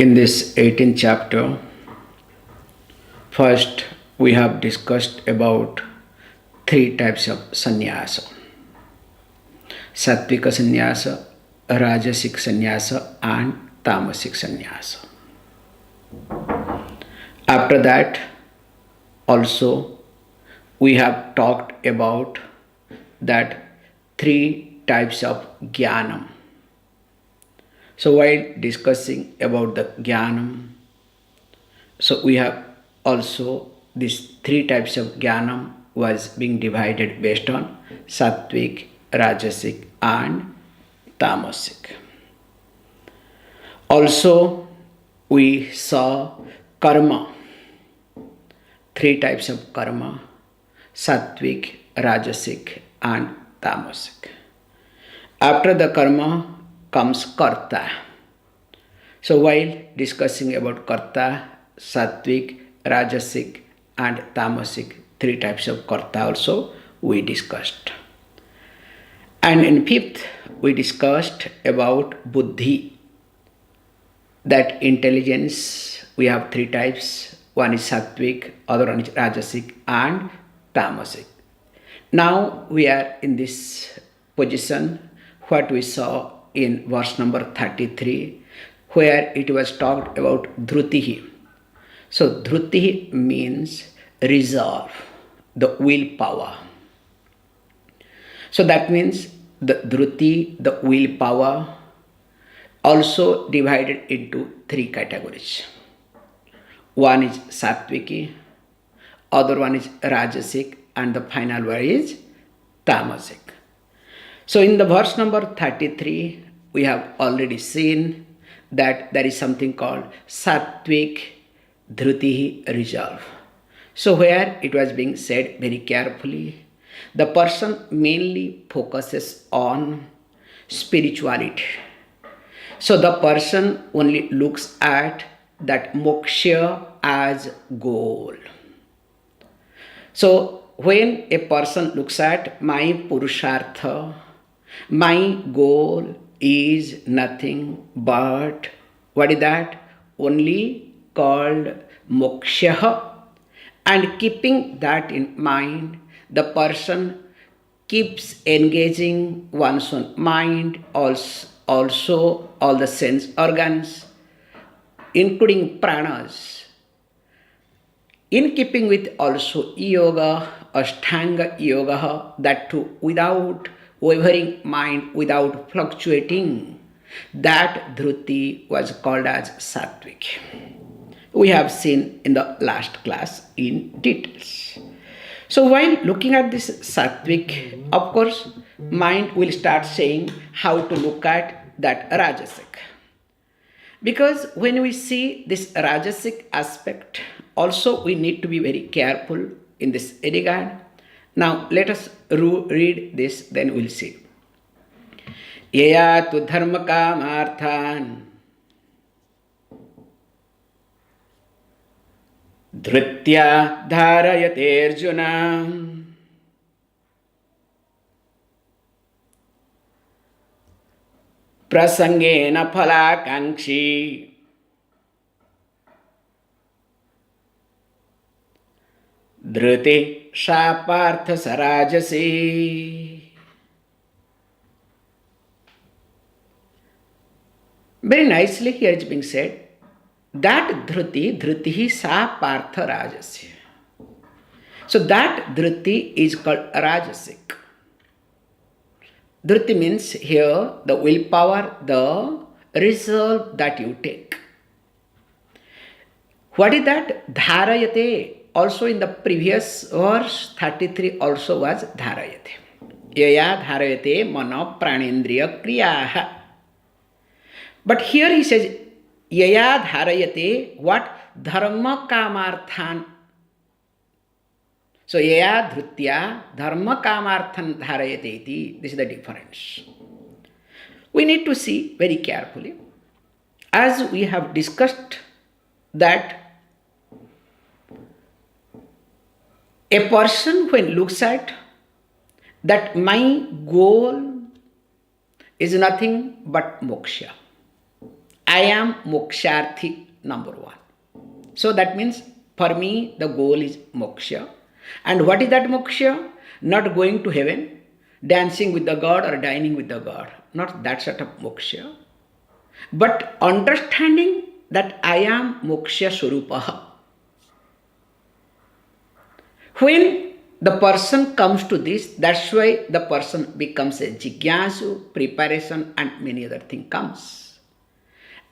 In this 18th chapter, first we have discussed about three types of sannyasa: sattvika sannyasa, rajasic sannyasa, and tamasic sannyasa. After that, also we have talked about that three types of jnanam. So while discussing about the jnanam, so we have also these three types of jnanam was being divided based on sattvic, rajasic, and tamasic. Also, we saw karma, three types of karma: sattvic, rajasic, and tamasic. After the karma comes karta. So while discussing about karta, sattvic, rajasic, and tamasic, three types of karta also we discussed. And in fifth, we discussed about buddhi, that intelligence. We have three types: one is sattvic, other one is rajasic, and tamasic. Now we are in this position what we saw in verse number 33, where it was talked about dhrutihi. So dhrutihi means resolve, the willpower. So that means the dhruti, the willpower, also divided into three categories. One is sattviki, other one is rajasic, and the final one is tamasic. So in the verse number 33, we have already seen that there is something called sattvic dhrutihi, resolve. So where it was being said very carefully, the person mainly focuses on spirituality. So the person only looks at that moksha as goal. So when a person looks at my purushartha, my goal is nothing but, what is that? Only called moksha. And keeping that in mind, the person keeps engaging one's own mind, also all the sense organs, including pranas, in keeping with also yoga, ashtanga yoga, that too without wavering mind, without fluctuating. That dhruti was called as sattvic. We have seen in the last class in details. So while looking at this sattvic, of course, mind will start saying how to look at that rajasic. Because when we see this rajasic aspect, also we need to be very careful in this regard. Now let us read this, then we'll see. Yaya tu dharma kamarthan dhritya dharayate arjuna prasangena phalakankshi dhrute sa partha sarajasi. Very nicely here is being said that dhrutihi sa partha rajasi. So that dhruti is called rajasic. Dhruti means here the willpower, the resolve that you take. What is that? Dharayate. Also in the previous verse 33 also was dharayate. Yaya dharayate mana pranendriya kriyaha. But here he says yaya dharayate, what? Dharma kamarthan. So yaya dhrutya dharma kamarthan dharayate iti. This is the difference. We need to see very carefully. As we have discussed that a person when looks at that my goal is nothing but moksha, I am moksharthi, number one. So that means for me the goal is moksha. And what is that moksha? Not going to heaven, dancing with the God or dining with the God. Not that sort of moksha. But understanding that I am moksha swarupaha. When the person comes to this, that's why the person becomes a jigyasu, preparation and many other things comes.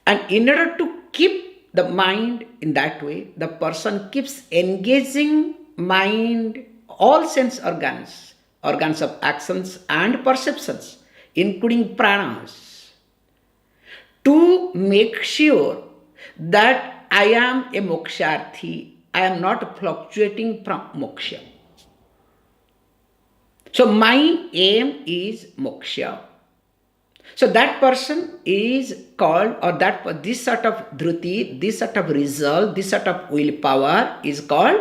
And in order to keep the mind in that way, the person keeps engaging mind, all sense organs, organs of actions and perceptions, including pranas, to make sure that I am a moksharthi, I am not fluctuating from moksha. So my aim is moksha. So that person is called, or that this sort of dhruti, this sort of resolve, this sort of willpower is called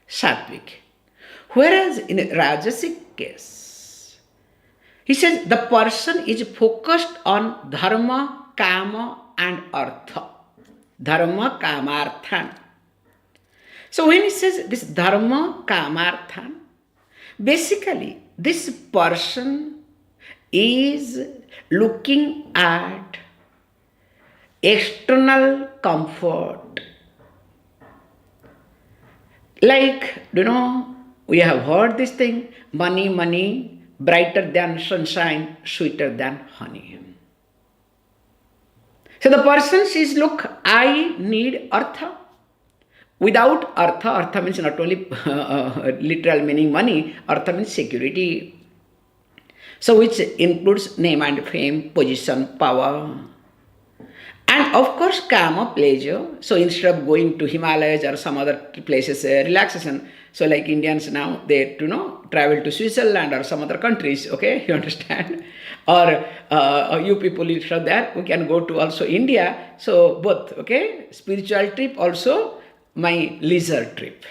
sattvic. Whereas in a Rajasic case, he says the person is focused on dharma, kama and artha. Dharma, kama, arthan. So when he says this dharma, kama, arthan, basically this person is looking at external comfort. Like, we have heard this thing, money, money, brighter than sunshine, sweeter than honey. So the person says, look, I need artha. Without artha, artha means not only literal meaning money, artha means security. So which includes name and fame, position, power. And of course, kama, pleasure. So instead of going to Himalayas or some other places, relaxation. So like Indians now, they travel to Switzerland or some other countries, okay, you understand? Or you people instead of that, we can go to also India. So both, okay, spiritual trip also my leisure trip.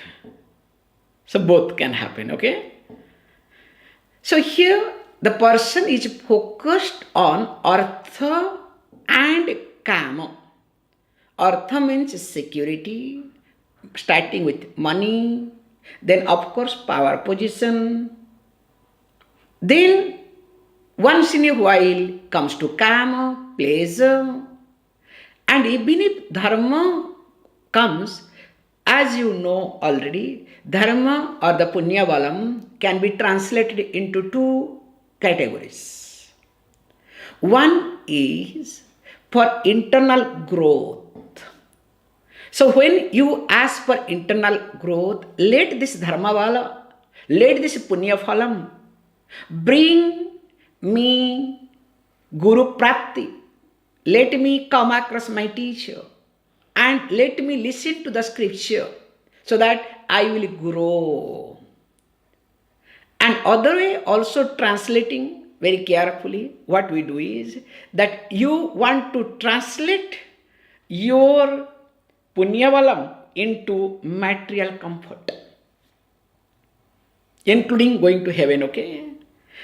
So both can happen, okay? So here the person is focused on artha and kama. Artha means security, starting with money, then of course power, position. Then once in a while comes to kama, pleasure. And even if dharma comes, as you know already, dharma or the punya valam can be translated into two categories. One is for internal growth. So when you ask for internal growth, let this dharma vala, let this punya phalam bring me guru prapti. Let me come across my teacher and let me listen to the scripture so that I will grow. And other way also translating very carefully, what we do is that you want to translate your punyavalam into material comfort, including going to heaven, okay?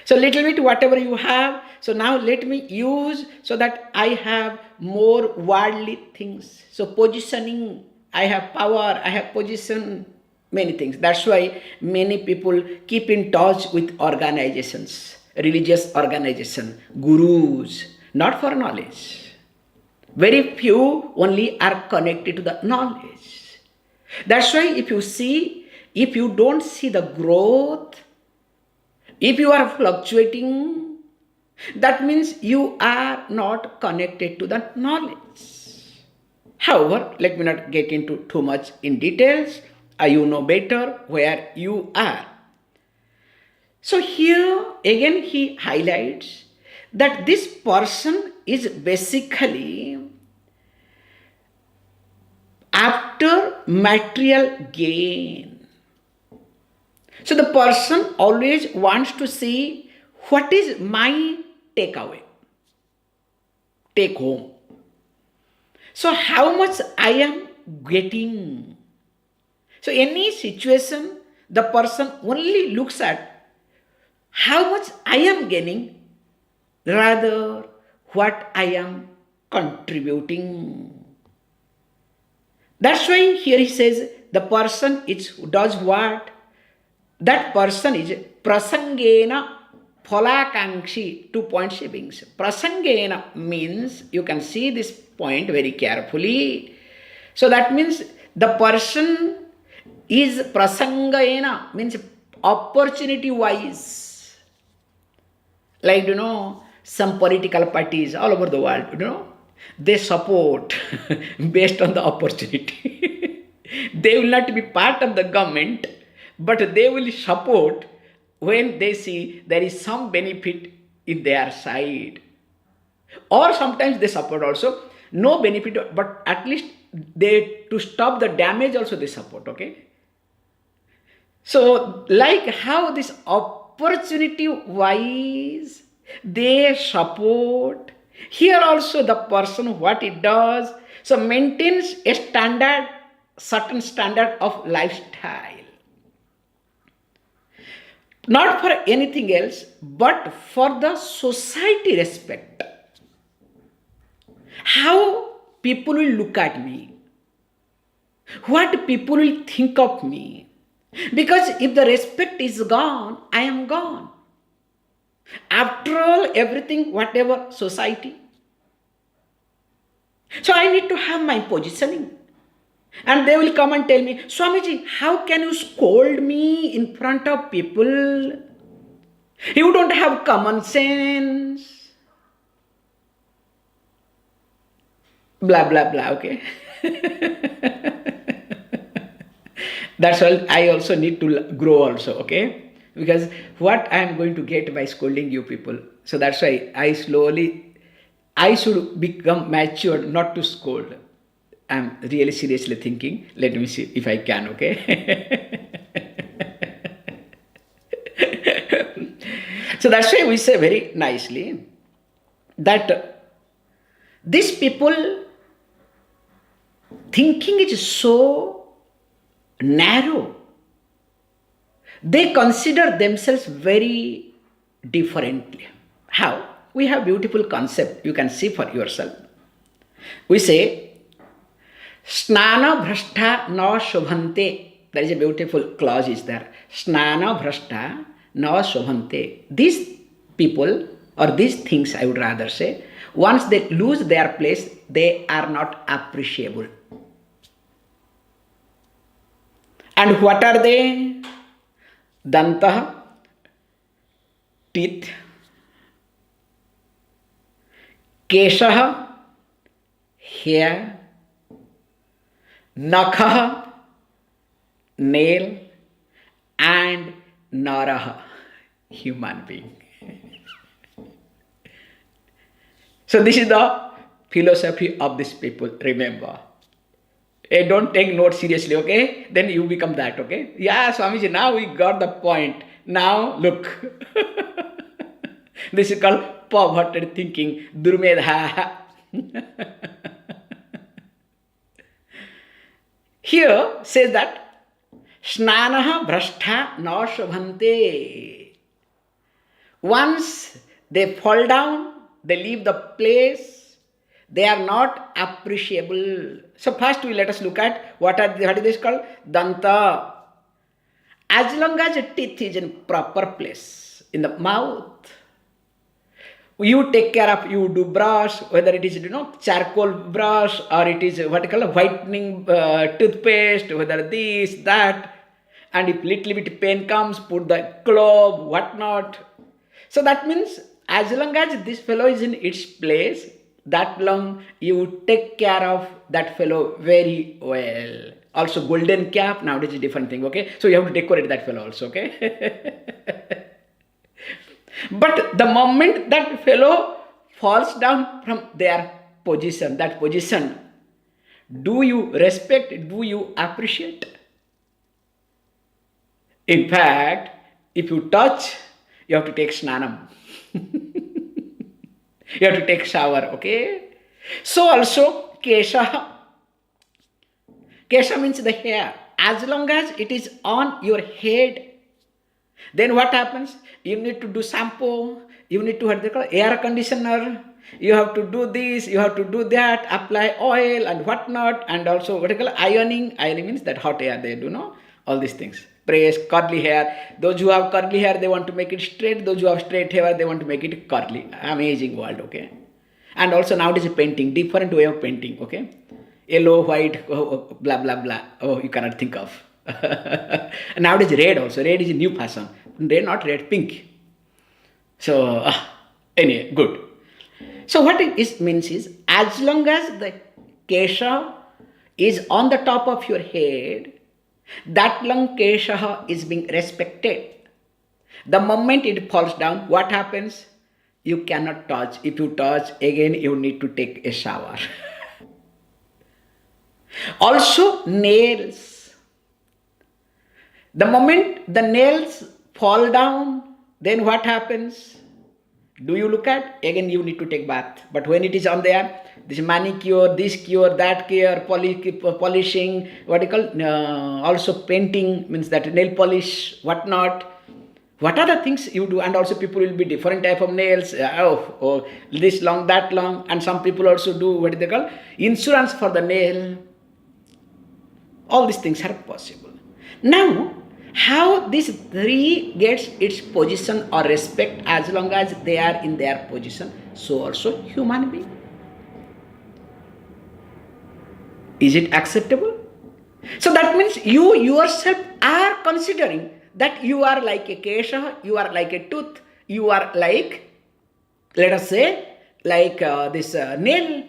So little bit whatever you have, so now let me use so that I have more worldly things. So positioning, I have power, I have position, many things. That's why many people keep in touch with organizations, religious organization, gurus, not for knowledge. Very few only are connected to the knowledge. That's why if you don't see the growth, if you are fluctuating, that means you are not connected to the knowledge. However, let me not get into too much in details. You know better where you are. So here again he highlights that this person is basically after material gain. So the person always wants to see what is my takeaway, take home. So how much I am getting. So any situation, the person only looks at how much I am gaining rather what I am contributing. That's why here he says the person does what? That person is prasangena phalakankshi. 2 points he brings. Prasangena means, you can see this point very carefully. So that means the person is prasangena, means opportunity wise. Like, some political parties all over the world, they support based on the opportunity. They will not be part of the government, but they will support when they see there is some benefit in their side. Or sometimes they support also, no benefit, but at least to stop the damage also they support, okay? So, like how this opportunity wise they support, here also the person what it does, so maintains a certain standard of lifestyle. Not for anything else, but for the society respect. How people will look at me, what people will think of me. Because if the respect is gone, I am gone. After all, everything, whatever, society. So I need to have my positioning. And they will come and tell me, Swamiji, how can you scold me in front of people? You don't have common sense. Blah, blah, blah, okay? That's all. I also need to grow also, okay? Because what I am going to get by scolding you people. So that's why I should become mature not to scold. I'm really seriously thinking. Let me see if I can, okay? So that's why we say very nicely that these people thinking is so narrow. They consider themselves very differently. How? We have beautiful concept. You can see for yourself. We say, Snana bhrashta na shobhante. There is a beautiful clause is there. Snana bhrashta na shobhante. These people, or these things I would rather say, once they lose their place, they are not appreciable. And what are they? Dantah, teeth. Keshah, hair. Nakha, nail. And Naraha, human being. So this is the philosophy of these people, remember. Hey, don't take notes seriously, okay? Then you become that, okay? Yeah, Swamiji, now we got the point. Now, look. This is called perverted thinking, durmedha. Here says that, Snanaha bhrashtha na shobhante. Once they fall down, they leave the place, they are not appreciable. So first let us look at what is this called? Danta. As long as the teeth is in proper place, in the mouth, you take care of, you do brush, whether it is, charcoal brush or it is what you call a whitening toothpaste, whether this, that, and if little bit pain comes, put the clove, whatnot. So that means as long as this fellow is in its place, that long you take care of that fellow very well. Also golden cap, nowadays is a different thing, okay? So you have to decorate that fellow also, okay? But the moment that fellow falls down from their position, that position, do you respect, do you appreciate? In fact, if you touch, you have to take snanam. You have to take shower, okay? So also, kesha. Kesha means the hair. As long as it is on your head, then what happens? You need to do shampoo, you need to have the air conditioner, You have to do this, you have to do that, apply oil and whatnot, and also what you call ironing. Ironing means that hot air they do, no? All these things. Press, curly hair. Those who have curly hair, they want to make it straight. Those who have straight hair, they want to make it curly. Amazing world, okay? And also nowadays painting, different way of painting, okay? Yellow, white, blah, blah, blah. Oh, you cannot think of. Nowadays red also. Red is a new fashion. Red, not red, pink. So, anyway, good. So what it means is, as long as the kesha is on the top of your head, that long kesha is being respected. The moment it falls down, what happens? You cannot touch. If you touch, again you need to take a shower. Also, nails. The moment the nails fall down, then what happens? Do you look at? Again, you need to take bath. But when it is on there, this manicure, this cure, that care, polishing, what you call, also painting, means that nail polish, whatnot. What are the things you do? And also people will be different type of nails. Oh, this long, that long. And some people also do, what they call, insurance for the nail. All these things are possible. Now, how this three gets its position or respect as long as they are in their position, so also human being. Is it acceptable? So that means you yourself are considering that you are like a kesha, you are like a tooth, you are like, let us say, like this nail.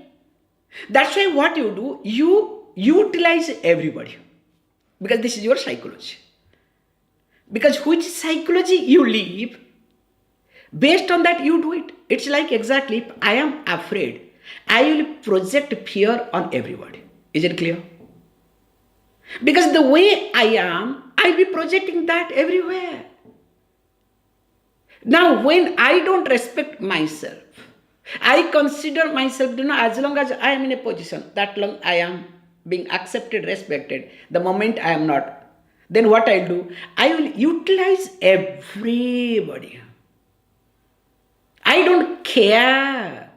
That's why what you do, you utilize everybody. Because this is your psychology. Because which psychology you live, based on that you do it. It's like exactly, if I am afraid, I will project fear on everybody. Is it clear? Because the way I am, I'll be projecting that everywhere. Now, when I don't respect myself, I consider myself, as long as I am in a position, that long I am being accepted, respected. The moment I am not, then what I'll do? I will utilize everybody. I don't care.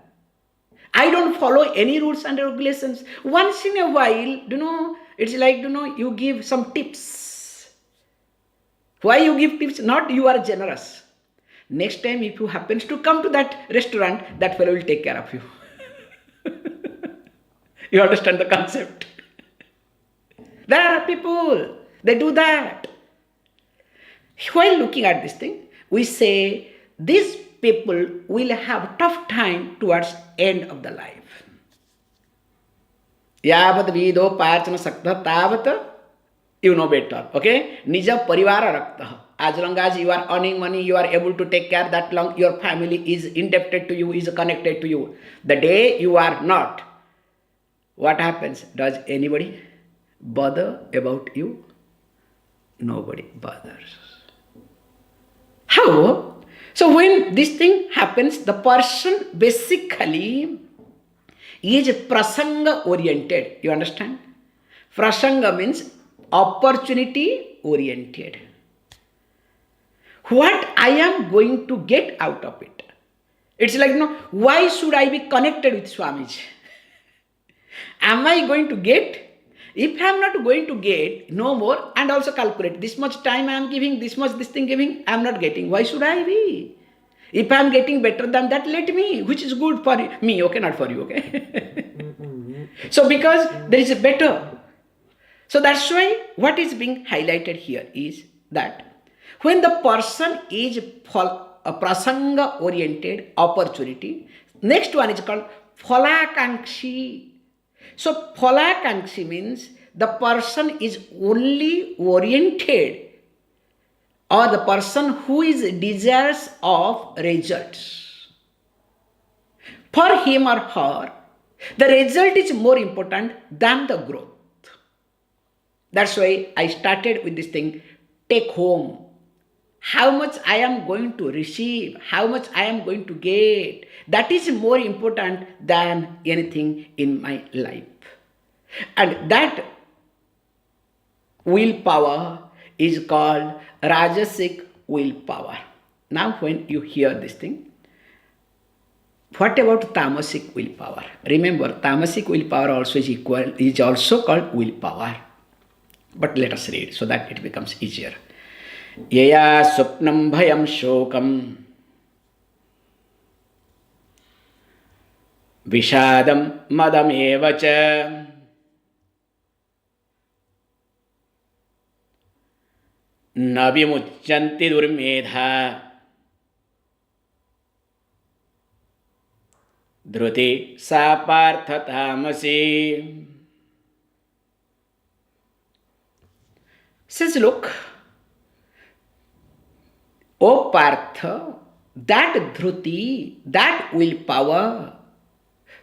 I don't follow any rules and regulations. Once in a while, it's like, you give some tips. Why you give tips? Not you are generous. Next time if you happens to come to that restaurant, that fellow will take care of you. You understand the concept? There are people, they do that. While looking at this thing, we say these people will have tough time towards end of the life. Yavat vido parchana sakta tavat, you know better. Okay? Nija parivara rakta. As long as you are earning money, you are able to take care, that long your family is indebted to you, is connected to you. The day you are not, what happens? Does anybody bother about you? Nobody bothers. How? So when this thing happens, the person basically is prasanga oriented. You understand? Prasanga means opportunity oriented. What I am going to get out of it? It's like, why should I be connected with Swamiji? Am I going to get? If I am not going to get, no more, and also calculate, this much time I am giving, this much this thing giving, I am not getting. Why should I be? If I am getting better than that, let me, which is good for me, okay, not for you, okay? So because there is a better. So that's why what is being highlighted here is that when the person is a prasanga oriented opportunity, next one is called phalakankshi. So phalakankshi means the person is only oriented, or the person who is desirous of results. For him or her, the result is more important than the growth. That's why I started with this thing, take home. How much I am going to receive, how much I am going to get, that is more important than anything in my life. And that willpower is called Rajasic willpower. Now when you hear this thing, What about tamasic willpower? Remember, tamasic willpower also is also called willpower. But let us read so that it becomes easier. Yaya swapnam bhayam shokam vishadam madam evacha na vimuchanti durmedha dhruti sa partha tamasi. Says, look, O Partha, that dhruti, that willpower,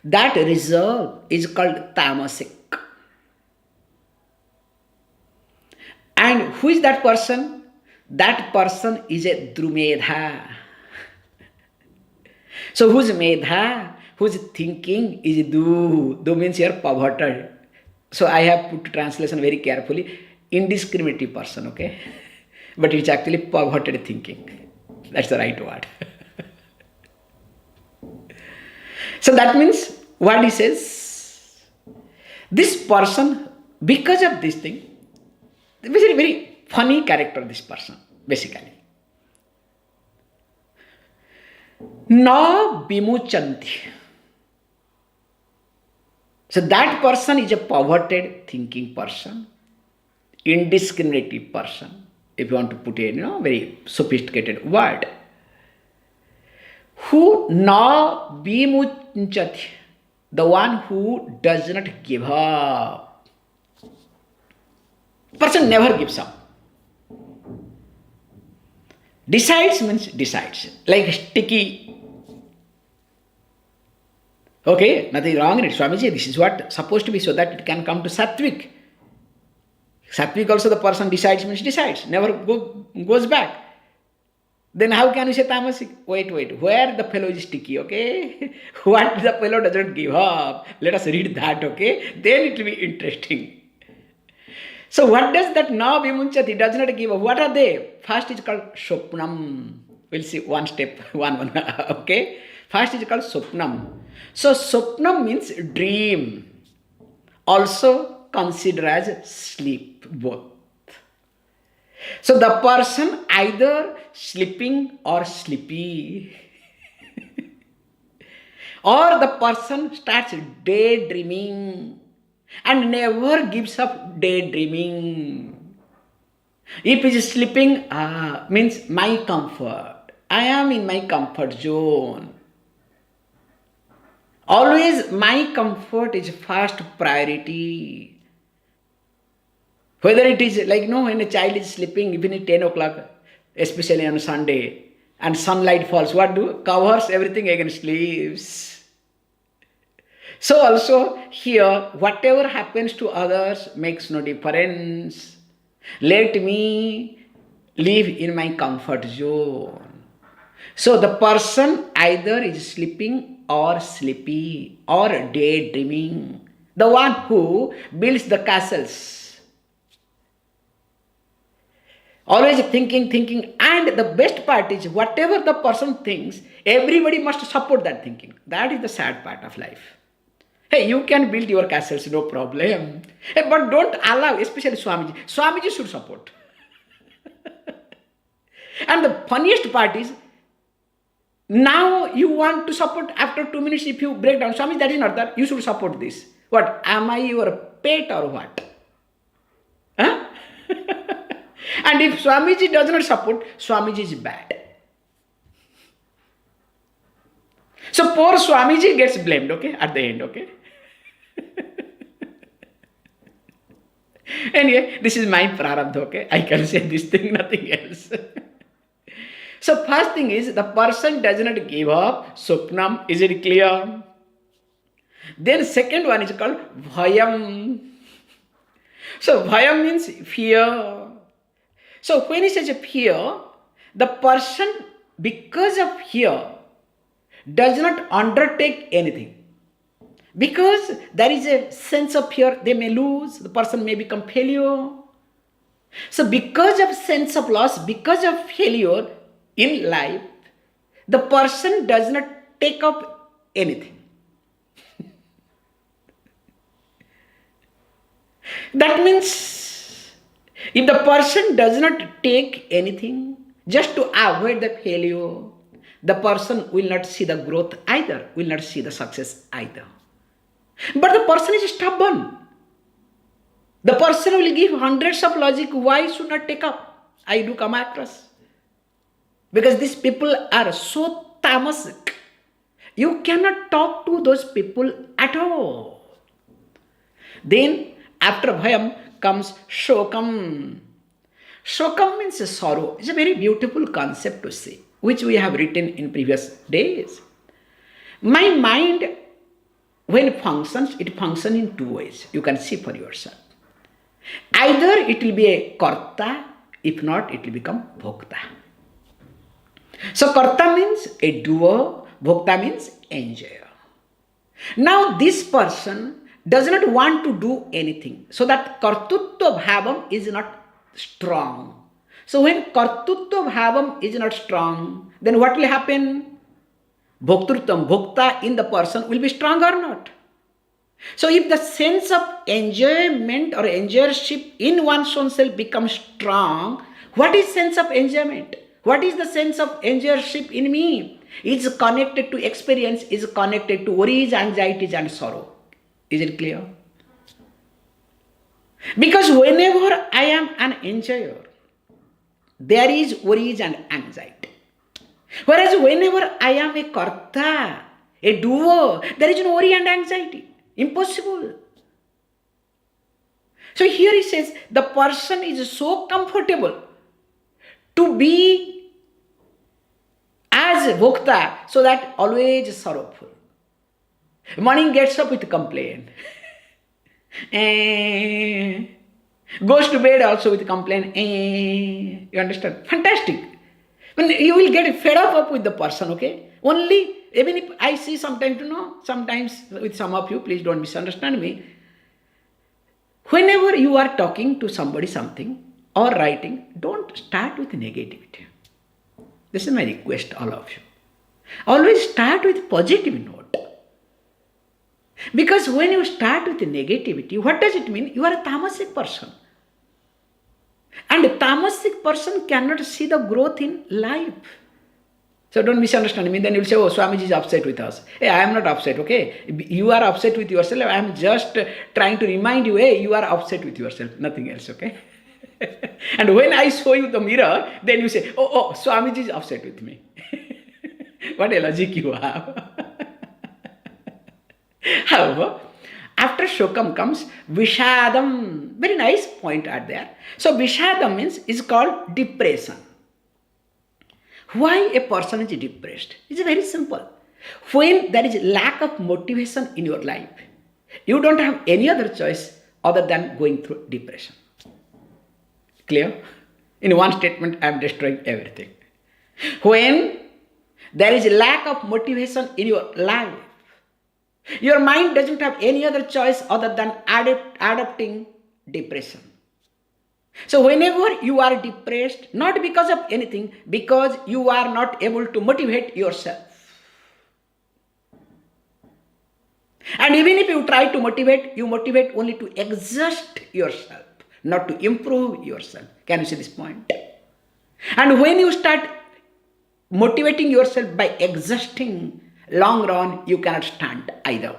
that reserve is called tamasic. And who is that person? That person is a drumedha. So whose medha, whose thinking is do. Do means you are perverted. So I have put translation very carefully. Indiscriminative person, okay? But it's actually perverted thinking. That's the right word. So that means what he says, this person, because of this thing, very, very funny character, this person, basically. Na vimuchanti. So that person is a perverted thinking person, indiscriminative person, if you want to put a very sophisticated word. Who na vimuchanti, the one who does not give up. Person never gives up. Decides means decides, like sticky. Okay, nothing wrong in it. Swamiji, this is what supposed to be so that it can come to sattvic. Sattvic also the person decides means decides, never goes back. Then how can you say tamasic? Wait, where the fellow is sticky, okay? What the fellow doesn't give up? Let us read that, okay? Then it will be interesting. So what does that na vimunchati does not give up? What are they? First is called swapnam. We'll see one step, one, okay? First is called swapnam. So swapnam means dream. Also considered as sleep, both. So the person either sleeping or sleepy. Or the person starts daydreaming and never gives up daydreaming. If he is sleeping, means my comfort. I am in my comfort zone. Always my comfort is first priority. Whether it is like, when a child is sleeping, even at 10 o'clock, especially on Sunday, and sunlight falls, what do? Covers everything against sleeps. So also here, whatever happens to others makes no difference. Let me live in my comfort zone. So the person either is sleeping or sleepy or daydreaming. The one who builds the castles. Always thinking, and the best part is whatever the person thinks, everybody must support that thinking. That is the sad part of life. Hey, you can build your castles, no problem. Hey, but don't allow, especially Swamiji. Swamiji should support. And the funniest part is, now you want to support after 2 minutes if you break down. Swamiji, that is not that. You should support this. What? Am I your pet or what? Huh? And if Swamiji does not support, Swamiji is bad. So poor Swamiji gets blamed, okay, at the end, okay. Anyway, this is my prarabdha, okay. I can say this thing, nothing else. So first thing is, the person does not give up. Swapnam, is it clear? Then second one is called bhayam. So bhayam means fear. So when he says fear, the person, because of fear, does not undertake anything. Because there is a sense of fear, they may lose, the person may become failure. So because of sense of loss, because of failure in life, the person does not take up anything. That means if the person does not take anything just to avoid the failure, the person will not see the growth either, will not see the success either. But the person is stubborn. The person will give hundreds of logic why should not take up. I do come across. Because these people are so tamasic. You cannot talk to those people at all. Then after bhayam comes shokam. Shokam means sorrow. It's a very beautiful concept to say, which we have written in previous days. My mind, when it functions in two ways. You can see for yourself. Either it will be a karta, if not it will become bhokta. So karta means a doer, bhokta means enjoyer. Now this person does not want to do anything. So that kartutva bhavam is not strong. So when kartutva bhavam is not strong, then what will happen? Bhoktritvam, bhokta in the person will be strong or not? So if the sense of enjoyment or enjoyership in one's own self becomes strong, what is sense of enjoyment? What is the sense of enjoyership in me? It's connected to experience, is connected to worries, anxieties and sorrow. Is it clear? Because whenever I am an enjoyer, there is worries and anxiety. Whereas whenever I am a karta, a doer, there is no worry and anxiety. Impossible. So here he says the person is so comfortable to be as bhokta, so that always sorrowful. Morning gets up with complaint. Goes to bed also with complaint. You understand? Fantastic. When you will get fed up with the person, okay? Only, even if I see sometimes, sometimes with some of you, please don't misunderstand me. Whenever you are talking to somebody something or writing, don't start with negativity. This is my request, all of you. Always start with positive note. Because when you start with negativity, what does it mean? You are a tamasic person. And a tamasic person cannot see the growth in life. So don't misunderstand me. Then you will say, oh, Swamiji is upset with us. Hey, I am not upset, okay? You are upset with yourself. I am just trying to remind you, hey, you are upset with yourself. Nothing else, okay? And when I show you the mirror, then you say, oh, Swamiji is upset with me. What a logic you have. However, after shokam comes vishadam. Very nice point out there. So vishadam means is called depression. Why a person is depressed? It's very simple. When there is lack of motivation in your life, you don't have any other choice other than going through depression. Clear? In one statement, I am destroying everything. When there is lack of motivation in your life, your mind doesn't have any other choice other than adopting depression. So whenever you are depressed, not because of anything, because you are not able to motivate yourself. And even if you try to motivate, you motivate only to exhaust yourself, not to improve yourself. Can you see this point? And when you start motivating yourself by exhausting, long run, you cannot stand either.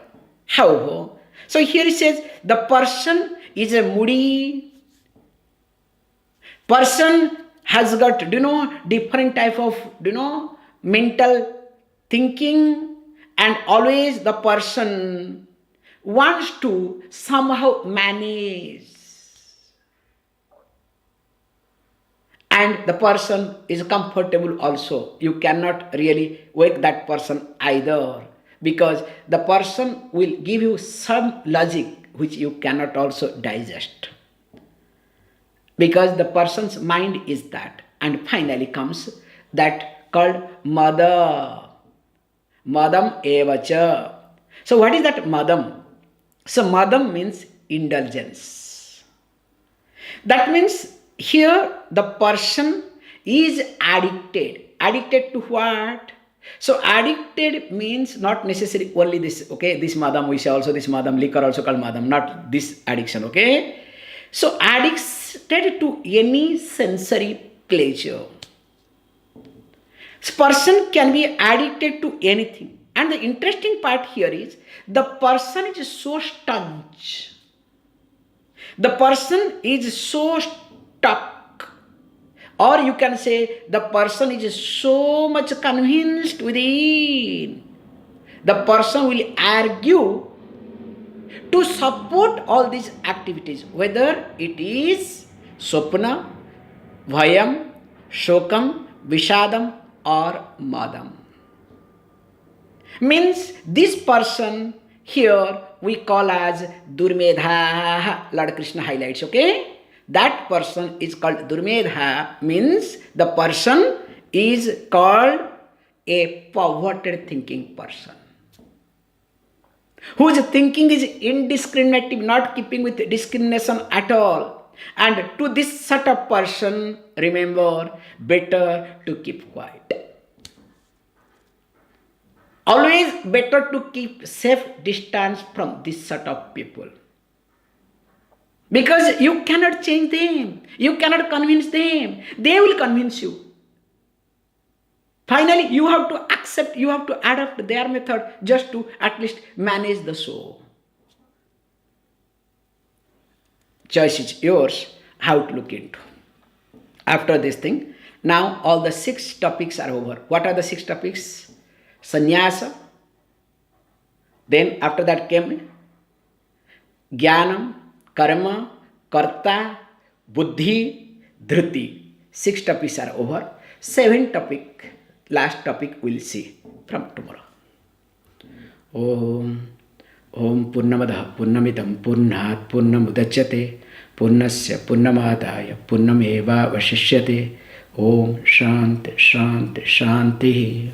However, so here it says, the person is a moody person, has got, different type of, mental thinking, and always the person wants to somehow manage. And the person is comfortable also. You cannot really wake that person either, because the person will give you some logic which you cannot also digest. Because the person's mind is that. And finally comes that called madam. Madam evacha. So what is that madam? So madam means indulgence. That means here the person is addicted. Addicted to what? So addicted means not necessarily only this, okay, this madam, we say also this madam, liquor also called madam, not this addiction, okay. So addicted to any sensory pleasure. This person can be addicted to anything. And the interesting part here is the person is so staunch. The person is so stuck. Or you can say the person is so much convinced within. The person will argue to support all these activities, whether it is sopna, bhayam, shokam, vishadam or madam. Means this person here we call as Durmedha. Lord Krishna highlights, okay? That person is called Durmedha, means the person is called a perverted thinking person. Whose thinking is indiscriminative, not keeping with discrimination at all. And to this sort of person, remember, better to keep quiet. Always better to keep safe distance from this sort of people. Because you cannot change them. You cannot convince them. They will convince you. Finally, you have to accept, you have to adapt their method just to at least manage the show. Choice is yours, how to look into. After this thing, now all the 6 topics are over. What are the 6 topics? Sannyasa. Then after that came Jnanam, Karma, Karta, Buddhi, Dhruti. 6 topics are over. 7th topic, last topic we'll see from tomorrow. Om Purnamadah Purnamidam Purnat Purnamudachyate Purnasya Purnamadaya Purnameva Vashishyate. Om Shanti Shanti Shanti.